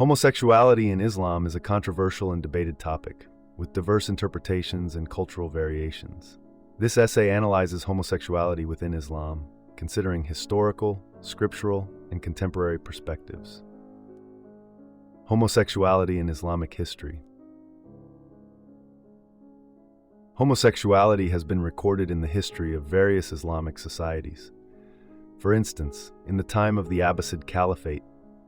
Homosexuality in Islam is a controversial and debated topic, with diverse interpretations and cultural variations. This essay analyzes homosexuality within Islam, considering historical, scriptural, and contemporary perspectives. Homosexuality in Islamic history. Homosexuality has been recorded in the history of various Islamic societies. For instance, in the time of the Abbasid Caliphate,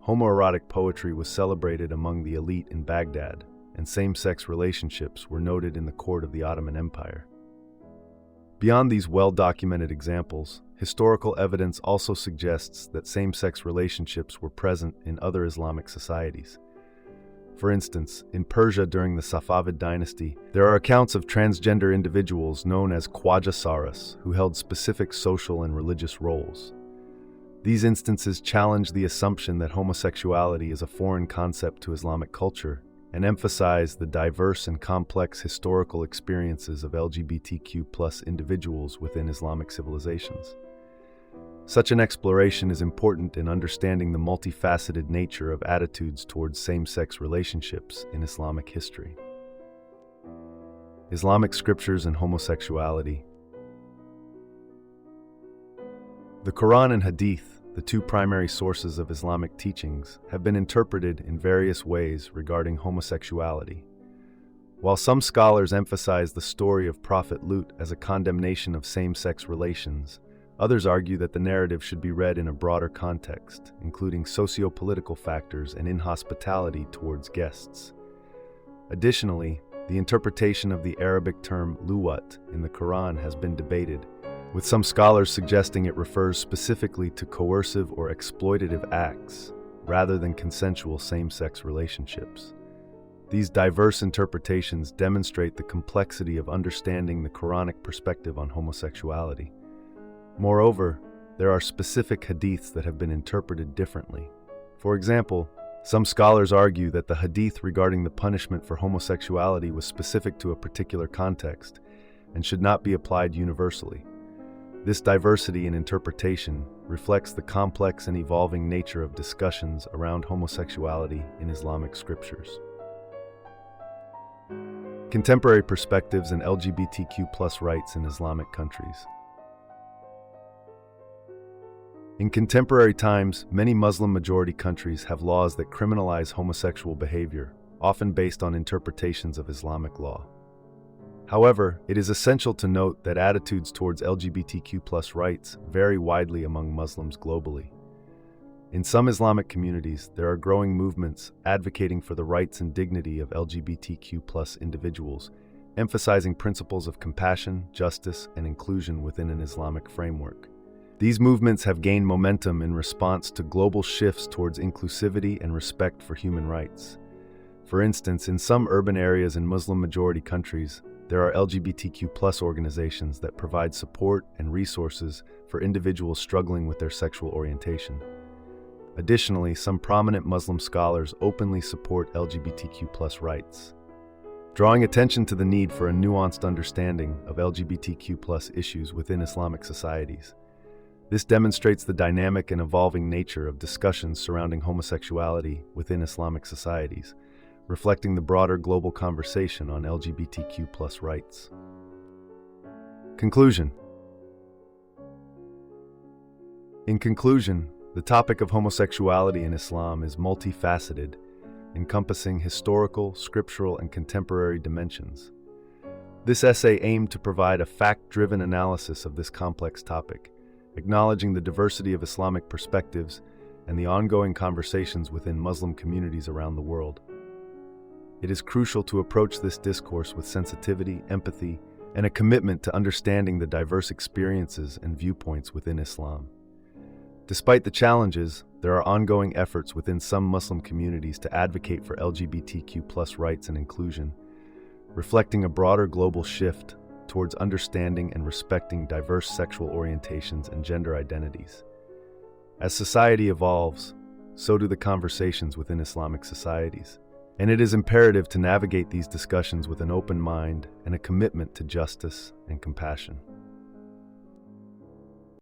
homoerotic poetry was celebrated among the elite in Baghdad, and same-sex relationships were noted in the court of the Ottoman Empire. Beyond these well-documented examples, historical evidence also suggests that same-sex relationships were present in other Islamic societies. For instance, in Persia during the Safavid dynasty, there are accounts of transgender individuals known as Khwaja Saras who held specific social and religious roles. These instances challenge the assumption that homosexuality is a foreign concept to Islamic culture and emphasize the diverse and complex historical experiences of LGBTQ+ individuals within Islamic civilizations. Such an exploration is important in understanding the multifaceted nature of attitudes towards same-sex relationships in Islamic history. Islamic scriptures and homosexuality. The Quran and Hadith, the two primary sources of Islamic teachings, have been interpreted in various ways regarding homosexuality. While some scholars emphasize the story of Prophet Lut as a condemnation of same-sex relations, others argue that the narrative should be read in a broader context, including socio-political factors and inhospitality towards guests. Additionally, the interpretation of the Arabic term luwat in the Quran has been debated, with some scholars suggesting it refers specifically to coercive or exploitative acts, rather than consensual same-sex relationships. These diverse interpretations demonstrate the complexity of understanding the Quranic perspective on homosexuality. Moreover, there are specific hadiths that have been interpreted differently. For example, some scholars argue that the hadith regarding the punishment for homosexuality was specific to a particular context and should not be applied universally. This diversity in interpretation reflects the complex and evolving nature of discussions around homosexuality in Islamic scriptures. Contemporary perspectives and LGBTQ+ rights in Islamic countries. In contemporary times, many Muslim-majority countries have laws that criminalize homosexual behavior, often based on interpretations of Islamic law. However, it is essential to note that attitudes towards LGBTQ+ rights vary widely among Muslims globally. In some Islamic communities, there are growing movements advocating for the rights and dignity of LGBTQ+ individuals, emphasizing principles of compassion, justice, and inclusion within an Islamic framework. These movements have gained momentum in response to global shifts towards inclusivity and respect for human rights. For instance, in some urban areas in Muslim-majority countries, there are LGBTQ+ organizations that provide support and resources for individuals struggling with their sexual orientation. Additionally, some prominent Muslim scholars openly support LGBTQ+ rights. Drawing attention to the need for a nuanced understanding of LGBTQ+ issues within Islamic societies. This demonstrates the dynamic and evolving nature of discussions surrounding homosexuality within Islamic societies, reflecting the broader global conversation on LGBTQ+ rights. Conclusion. In conclusion, the topic of homosexuality in Islam is multifaceted, encompassing historical, scriptural, and contemporary dimensions. This essay aimed to provide a fact-driven analysis of this complex topic, acknowledging the diversity of Islamic perspectives and the ongoing conversations within Muslim communities around the world. It is crucial to approach this discourse with sensitivity, empathy, and a commitment to understanding the diverse experiences and viewpoints within Islam. Despite the challenges, there are ongoing efforts within some Muslim communities to advocate for LGBTQ+ rights and inclusion, reflecting a broader global shift towards understanding and respecting diverse sexual orientations and gender identities. As society evolves, so do the conversations within Islamic societies. And it is imperative to navigate these discussions with an open mind and a commitment to justice and compassion.